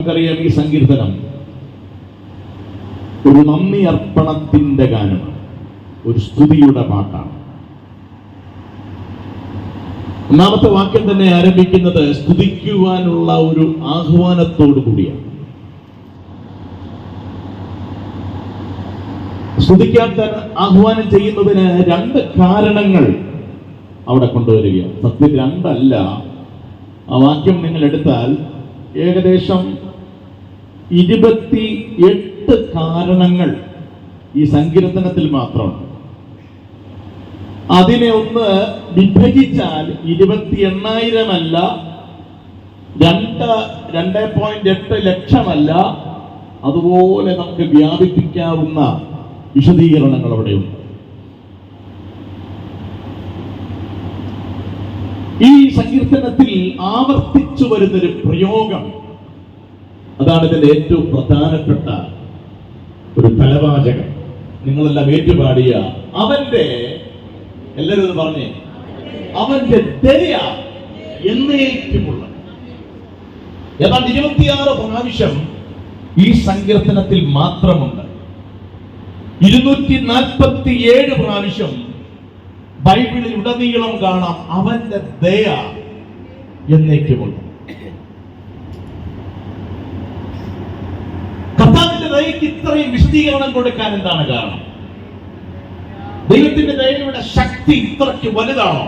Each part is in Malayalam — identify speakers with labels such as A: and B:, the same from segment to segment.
A: നമുക്കറിയാം, ഈ സങ്കീർത്തനം ഒരു നന്ദി അർപ്പണത്തിന്റെ ഗാനമാണ്, ഒരു സ്തുതിയുടെ പാട്ടാണ്. ഒന്നാമത്തെ വാക്യം തന്നെ ആരംഭിക്കുന്നത് സ്തുതിക്കുവാനുള്ള ഒരു ആഹ്വാനത്തോടു കൂടിയാണ്. സ്തുതിക്കാൻ ആഹ്വാനം ചെയ്യുന്നതിന് രണ്ട് കാരണങ്ങൾ അവിടെ കൊണ്ടുവരികയാണ്. സത്യം രണ്ടല്ല. ആ വാക്യം നിങ്ങൾ എടുത്താൽ ഏകദേശം 28 കാരണങ്ങൾ ഈ സങ്കീർത്തനത്തിൽ മാത്രമാണ്. അതിനെ ഒന്ന് വിഭജിച്ചാൽ 28,000 അല്ല, 2.8 ലക്ഷമല്ല, അതുപോലെ നമുക്ക് വ്യാപിപ്പിക്കാവുന്ന വിശദീകരണങ്ങൾ അവിടെയുണ്ട്. ഈ സങ്കീർത്തനത്തിൽ ആവർത്തിച്ചു വരുന്നൊരു പ്രയോഗം, അതാണ് ഇതിന്റെ ഏറ്റവും പ്രധാനപ്പെട്ട ഒരു തലവാചകം. നിങ്ങളെല്ലാം ഏറ്റുപാടിയ അവന്റെ, എല്ലാവരും ഒന്ന് പറഞ്ഞേ, അവന്റെ ദയ എന്നേക്കുമുള്ള. ഏതാണ്ട് 26 പ്രാവശ്യം ഈ സങ്കീർത്തനത്തിൽ മാത്രമുണ്ട്. 247 പ്രാവശ്യം ബൈബിളിൽ ഉടനീളം കാണാം അവന്റെ ദയ എന്നേക്കുമുള്ള. കർത്താവിന്റെ ദയക്ക് ഇത്രയും വിശദീകരണം കൊടുക്കാൻ എന്താണ് കാരണം? ദൈവത്തിന്റെ ദയയുടെ ശക്തി ഇത്രയ്ക്ക് വലുതാണോ?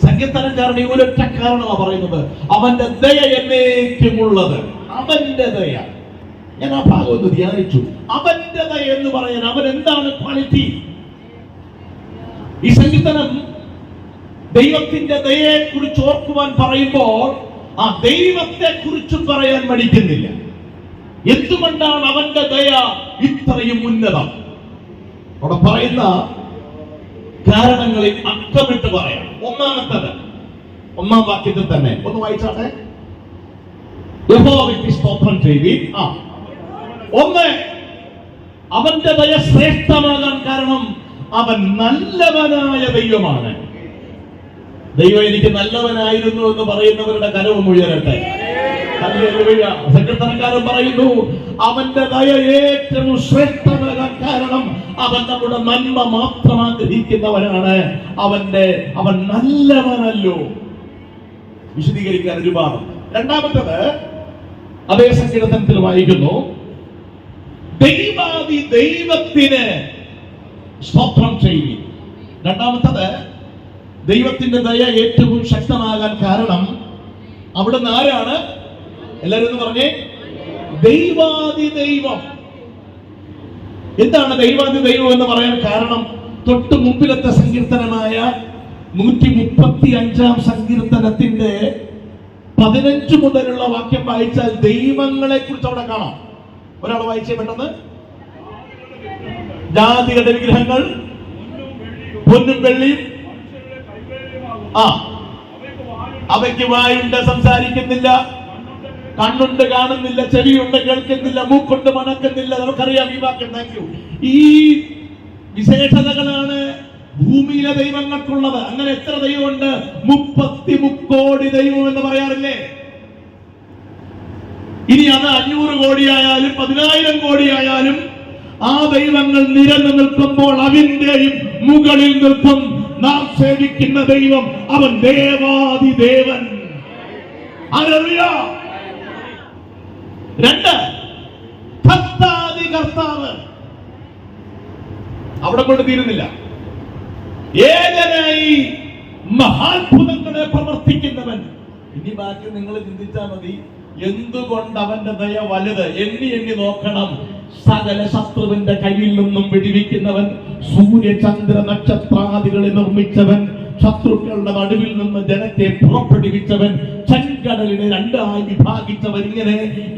A: സങ്കീർത്തനക്കാരൻ ഒരൊറ്റ കാരണമാണ് പറയുന്നത്, അവന്റെ ദയ എന്നേക്കുമുള്ളത്. അവന്റെ ദയ. ഞാൻ ആ ഭാഗം ഒന്ന് ധ്യാനിച്ചു. അവന്റെ ദയ എന്ന് പറയാൻ അവൻ എന്താണ് ക്വാളിറ്റി? ഈ സങ്കീർത്തനം ദൈവത്തിന്റെ ദയയെ കുറിച്ച് ഓർക്കുവാൻ പറയുമ്പോൾ ആ ദൈവത്തെ കുറിച്ചും പറയാൻ മടിക്കുന്നില്ല. എന്തുകൊണ്ടാണ് അവന്റെ ദയ ഇത്രയും ഉന്നതം? അവിടെ പറയുന്ന കാരണങ്ങളിൽ അക്കമിട്ട് പറയാം. ഒന്നാമത്തത്, 1-ാം വാക്യത്തിൽ തന്നെ ഒന്ന് വായിച്ചാട്ടെ. യഹോവയ്ക്ക് സ്തോത്രം ചെയ്യുവിൻ. ഒന്ന്, അവന്റെ ദയ ശ്രേഷ്ഠമാകാൻ കാരണം അവൻ നല്ലവനായ ദൈവമാണ്. ദൈവം എനിക്ക് നല്ലവനായിരുന്നു എന്ന് പറയുന്നവരുടെ കരവും ഉയരട്ടെ. സങ്കീർത്തനക്കാരൻ പറയുന്നു അവന്റെ ദയ ഏറ്റവും ശ്രേഷ്ഠമാകാൻ കാരണം അവൻ നമ്മുടെ നന്മ മാത്രം ആഗ്രഹിക്കുന്നവനാണ്. അവൻ നല്ലവനല്ലോ. വിശദീകരിക്കാൻ ഒരുപാട്. രണ്ടാമത്തത്, അതേ സങ്കീർത്തനത്തിൽ വായിക്കുന്നു, ദൈവാദി ദൈവത്തിന് സ്തോത്രം ചെയ്യുവിൻ. രണ്ടാമത്തത്, ദൈവത്തിന്റെ ദയ ഏറ്റവും ശക്തമാകാൻ കാരണം അവിടുന്ന് ആരാണ്? എല്ലാവരും ഒന്ന് പറഞ്ഞേ, ദൈവാദി ദൈവം. എന്താണ് ദൈവാദി ദൈവം എന്ന് പറയാൻ കാരണം? തൊട്ട് മുമ്പിലത്തെ സങ്കീർത്തനമായ 135-ാം സങ്കീർത്തനത്തിന്റെ 15 മുതലുള്ള വാക്യം വായിച്ചാൽ ദൈവങ്ങളെ കുറിച്ച് അവിടെ കാണാം. ഒരാൾ വായിച്ചേ പെട്ടെന്ന്. ജാതികളുടെ വിഗ്രഹങ്ങൾ പൊന്നും വെള്ളിയും, അവയ്ക്ക് വായുണ്ട് സംസാരിക്കുന്നില്ല, കണ്ണുണ്ട് കാണുന്നില്ല, ചെവിയുണ്ട് കേൾക്കുന്നില്ല, മൂക്കുണ്ട് മണക്കുന്നില്ല. നമുക്കറിയാം ഈ വാക്യം. ഈ വിശേഷതകളാണ് ഭൂമിയിലെ ദൈവങ്ങൾക്കുള്ളത്. അങ്ങനെ എത്ര ദൈവമുണ്ട്? 33 കോടി ദൈവം എന്ന് പറയാറില്ലേ? ഇനി അത് 500 കോടിയായാലും 10,000 കോടിയായാലും ആ ദൈവങ്ങൾ നിരന്നു നിൽക്കുമ്പോൾ അതിന്റെയും മുകളിൽ നിൽക്കും നാം സേവിക്കുന്ന ദൈവം. അവൻ ദേവാദി ദേവൻ. ഹല്ലേലൂയ. 2, കർത്താദി കർത്താവ്. അവിടെ കൊണ്ട് തീരുന്നില്ല. ഏകനായി മഹാത്ഭുതങ്ങളെ പ്രവർത്തിക്കുന്നവൻ. ഇനി ബാക്കി നിങ്ങൾ ചിന്തിച്ചാൽ മതി. എന്തുകൊണ്ട് അവന്റെ ദയ വലുത്? എണ്ണി നോക്കണം. സകല ശത്രുവിന്റെ കയ്യിൽ നിന്നും വിടുവിക്കുന്നവൻ, സൂര്യചന്ദ്ര നക്ഷത്രാദികളെ നിർമ്മിച്ചവൻ, ശത്രുക്കളുടെ നടുവിൽ നിന്ന് ജനത്തെ പുറപ്പെടുവിച്ചവൻ, ചെങ്കടലിനെ 2ആയി വിഭാഗിച്ചവൻ. ഇങ്ങനെ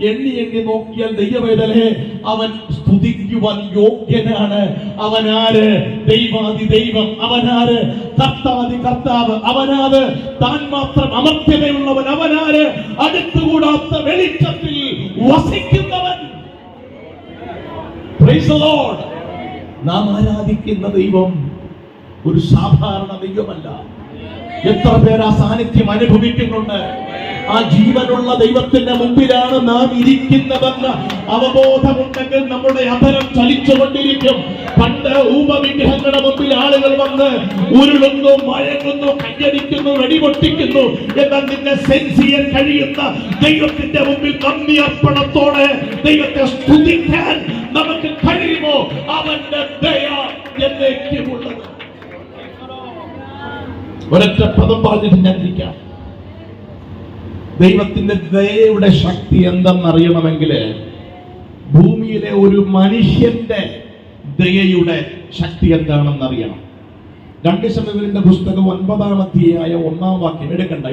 A: എണ്ണി നോക്കിയാൽ ദൈവവേദനെ അവൻ സ്തുതിക്കുവാൻ യോഗ്യനാണ്. അവനാര്? ദൈവാദി ദൈവം. അവനാര്? കർത്താദി കർത്താവ്. അവനാര്? താൻ മാത്രം അമർത്യതയുള്ളവൻ. അവനാര്? അടുത്തുകൂടാത്ത വെളിച്ചത്തിൽ വസിക്കുന്നവൻ. Praise the Lord. നാം ആരാധിക്കുന്ന ദൈവം ഒരു സാധാരണ ദൈവമല്ല. എത്ര പേർ ആ സാന്നിധ്യം അനുഭവിക്കുന്നുണ്ട്? ആ ജീവനുള്ള ദൈവത്തിന്റെ മുമ്പിലാണ് നാം ഇരിക്കുന്നതെന്ന് അവബോധമുണ്ടെങ്കിൽ നമ്മുടെ അധരം ചലിച്ചുകൊണ്ടിരിക്കും. പണ്ട് ഊപവിഗ്രഹങ്ങളുടെ മുമ്പിൽ ആളുകൾ വന്ന് ഉരുളുന്നു, മയങ്ങുന്നു, കയ്യടിക്കുന്നു, വെടിപൊട്ടിക്കുന്നു. എന്നാൽ നിന്നെ സെൻസ് ചെയ്യാൻ കഴിയുന്ന ദൈവത്തിന്റെ മുമ്പിൽ നന്ദി അർപ്പണത്തോടെ ദൈവത്തെ സ്തുതിക്കാൻ നമുക്ക് കഴിയുമോ? അവന്റെ ദയ എന്നേക്കുമുള്ളത്. ഒരൊറ്റ പദം പറഞ്ഞിട്ട് ഞാൻ ഇരിക്കാം. ദൈവത്തിന്റെ ദയയുടെ ശക്തി എന്തെന്നറിയണമെങ്കിൽ ഭൂമിയിലെ ഒരു മനുഷ്യന്റെ ദയയുടെ ശക്തി എന്താണെന്നറിയണം. 2 ശമൂവേലിന്റെ പുസ്തകം 9-ാം അധ്യായം 1-ാം വാക്യം എടുക്കണ്ട.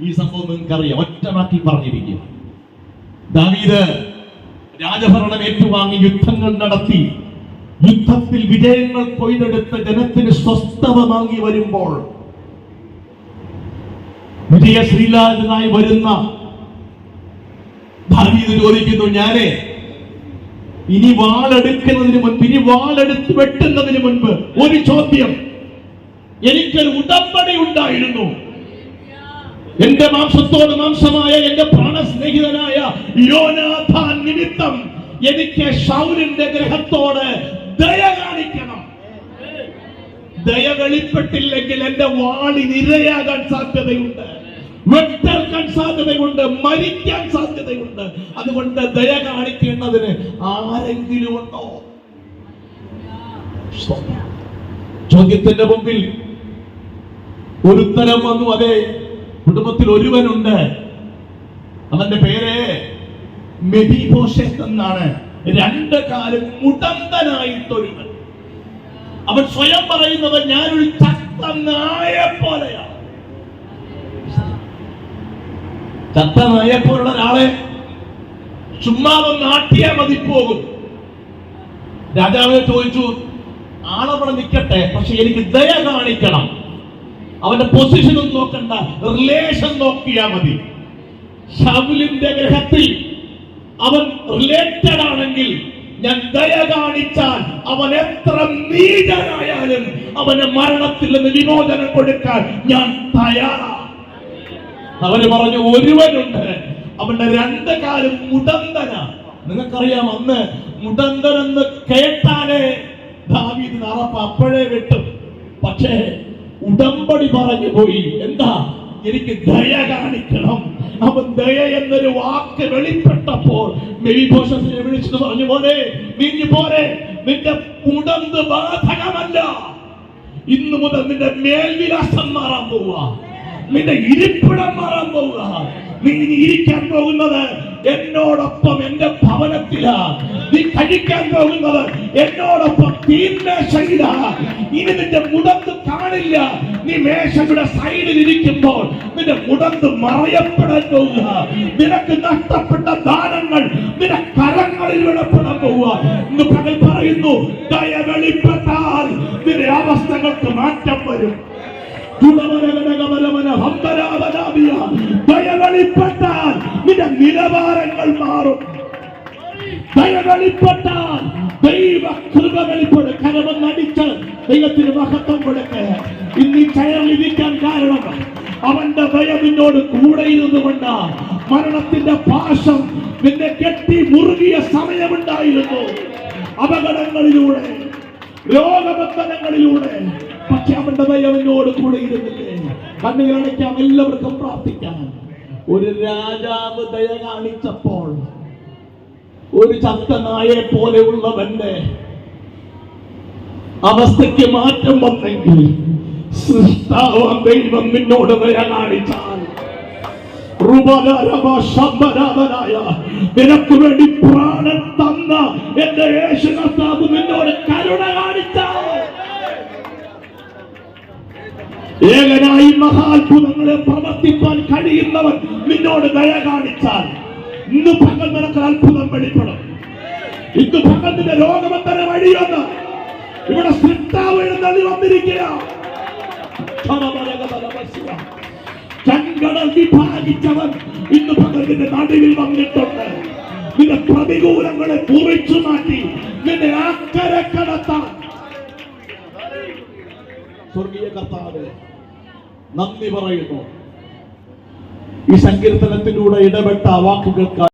A: ഈ സംഭവം നിങ്ങൾക്കറിയാം. ഒറ്റ വാക്കിൽ പറഞ്ഞിരിക്കും. ദാവീദ് രാജഭരണം ഏറ്റുവാങ്ങി യുദ്ധങ്ങൾ നടത്തി യുദ്ധത്തിൽ വിജയങ്ങൾ കൊയ്തെടുത്ത് ജനത്തിന് സ്വസ്ഥത വാങ്ങി വരുമ്പോൾ വിജയശ്രീലാജനായി വരുന്ന ദാവീദ് ചോദിക്കുന്നു, ഞാനേ ഇനി വാളെടുക്കുന്നതിന് മുൻപ്, ഇനി വാളെടുത്ത് വെട്ടുന്നതിന് മുൻപ് ഒരു ചോദ്യം. എനിക്കൊരു ഉടമ്പടി ഉണ്ടായിരുന്നു. എന്റെ മാംസത്തോട് മാംസമായ എന്റെ പ്രാണസ്നേഹിതനായ യോനാഥാൻ നിമിത്തം എനിക്ക് ശൗലിന്റെ ഗ്രഹത്തോട് ദയ കാണിക്കണം. ദയ വെളിപ്പെട്ടില്ലെങ്കിൽ എന്റെ വാളിന് ഇരയാകാൻ സാധ്യതയുണ്ട്, വെട്ടേൽക്കാൻ സാധ്യതയുണ്ട്, മരിക്കാൻ സാധ്യതയുണ്ട്. അതുകൊണ്ട് ദയ കാണിക്കേണ്ടതിന് ആരെങ്കിലും ഉണ്ടോ? ചോദ്യത്തിന്റെ മുമ്പിൽ ഒരു ഉത്തരം വന്നു. അതെ, കുടുംബത്തിൽ ഒരുവനുണ്ട്. അവന്റെ പേര് മെഫീബോശെത്ത് എന്നാണ്. 2 കാലും മുടന്തനായിട്ടൊരുവൻ. അവൻ സ്വയം പറയുന്നത് ഞാനൊരു ചത്ത നായെ പോലെയാണ്. ചത്ത നായെ പോലുള്ള ഒരാളെ ചുമ്മാതൊന്ന് ആട്ടിയാൽ മതി പോകും. രാജാവ് ചോദിച്ചു, ആളവിടെ നിൽക്കട്ടെ, പക്ഷെ എനിക്ക് ദയ കാണിക്കണം. അവന്റെ പൊസിഷൻ ഒന്നും നോക്കണ്ട, റിലേഷൻ നോക്കിയാൽ മതി. ശൗലിന്റെ ഗ്രഹത്തിൽ അവൻ റിലേറ്റഡ് ആണെങ്കിൽ ഞാൻ ദയ കാണിച്ചാൽ അവൻ എത്ര നീചനായാലും അവന് മരണത്തിൽ നിന്ന് വിമോചനം കൊടുക്കാൻ ഞാൻ തയ്യാറാണ്. അവന് പറഞ്ഞു, ഒരുവനുണ്ട്, അവന്റെ 2 കാലും മുടന്തന. നിങ്ങൾക്കറിയാം, അന്ന് മുടന്തൻ എന്ന് കേട്ടാലേ ദാവീദിന് അറപ്പ് അപ്പോഴേ വെട്ടും. പക്ഷേ ഉടമ്പടി പറഞ്ഞു പോയി. എന്താ? എനിക്ക് ദയ കാണിക്കണം. അവൻ ദയ എന്നൊരു വാക്ക് വെളിപ്പെട്ടപ്പോൾ മെഫീബോശെത്തിനെ വിളിച്ചിട്ട് പറഞ്ഞു, പോലെ നീങ്ങി പോരെ, നിന്റെ മുടന്ത് ബാധകമല്ല. ഇന്നു മുതൽ നിന്റെ മേൽവിലാസം മാറാൻ പോവുക, നിന്റെ ഇരിപ്പിടം മാറാൻ പോവുക. നീ ഇനി ഇരിക്കാൻ പോകുന്നത് എന്നോടൊപ്പം എന്റെ ഭവനത്തിലാ. നീ കഴിക്കാൻ പോകുന്നത് എന്നോടൊപ്പം തീന്മേശയിലാ. ഇനി നിന്റെ മുടന്ത് കാണില്ല. നീ മേശയുടെ സൈഡിൽ ഇരിക്കുമ്പോൾ നിന്റെ മുടന്ത് മറയപ്പെടാൻ പോവുക. നിനക്ക് നഷ്ടപ്പെട്ട ദാനങ്ങൾ നിന്റെ കരങ്ങളിൽ വെളിപ്പെടാൻ പോവുക. ഇന്ന് പകൽ പറയുന്നു, ദയ വെളിപ്പെട്ടാൽ നിന്റെ അവസ്ഥകൾക്ക് മാറ്റം വരും. ദയ വെളിപ്പെട്ടാൽ നിന്റെ നിലവാരങ്ങൾ മാറും. ദയ വെളിപ്പെട്ടാൽ ദൈവ കൃപ വെളിപ്പെടും. കരമൊന്നടിച്ച് ദൈവത്തിന് മഹത്വം കൊടുക്കുക. ഇന്ന് ഈ ചെയറിലിരിക്കാൻ കാരണം അവന്റെ ദയ നിന്നോട് കൂടെ ഇരുന്നുകൊണ്ട്. മരണത്തിന്റെ പാശം നിന്നെ കെട്ടി മുറുകിയ സമയമുണ്ടായിരുന്നു, അപകടങ്ങളിലൂടെ, രോഗബന്ധനങ്ങളിലൂടെ. പക്ഷെ അവന്റെ ദയ നിന്നോട് കൂടെ ഇരുന്നില്ലേ? കണ്ണുകളടയ്ക്കാം, എല്ലാവർക്കും പ്രാർത്ഥിക്കാം. ഒരു രാജാവ് ദയ കാണിച്ചപ്പോൾ ഒരു ചത്ത നായെ പോലെയുള്ളവന്റെ അവസ്ഥയ്ക്ക് മാറ്റം വന്നെങ്കിൽ സൃഷ്ടാവാം ദൈവം നിന്നോട് ദയ കാണിച്ചാൽ, നിനക്ക് വേണ്ടി പ്രാണൻ തന്ന എന്റെ യേശു കർത്താവ് നിന്നോട് കരുണ കാണിച്ചാൽ, ഏകനായി മഹാത്ഭുതങ്ങളെ പ്രവർത്തിപ്പാൻ കഴിയുന്നവൻ നിന്നോട് ദയ കാണിച്ചാൽ, ഇന്ന് പകൽ നിനക്ക് അത്ഭുതം വെളിപ്പെടും. ഇന്ന് പകൽ നിന്റെ രോഗബന്ധന വഴിയൊന്ന് ഇവിടെ സൃഷ്ടാവ് എഴുന്നള്ളി വന്നിരിക്കുക. ചെങ്കടൽ വിഭാഗിച്ചവൻ ഇന്ന് പകൽ നിന്റെ നടുവിൽ വന്നിട്ടുണ്ട്. നിന്റെ പ്രതികൂലങ്ങളെ കുറിച്ചു മാറ്റി നിന്നെ അക്കരെ കടത്താൻ സ്വർഗീയ കർത്താവ് നന്ദി പറയുന്നു. ഈ സങ്കീർത്തനത്തിലൂടെ ഇടപെട്ട വാക്കുകൾക്ക്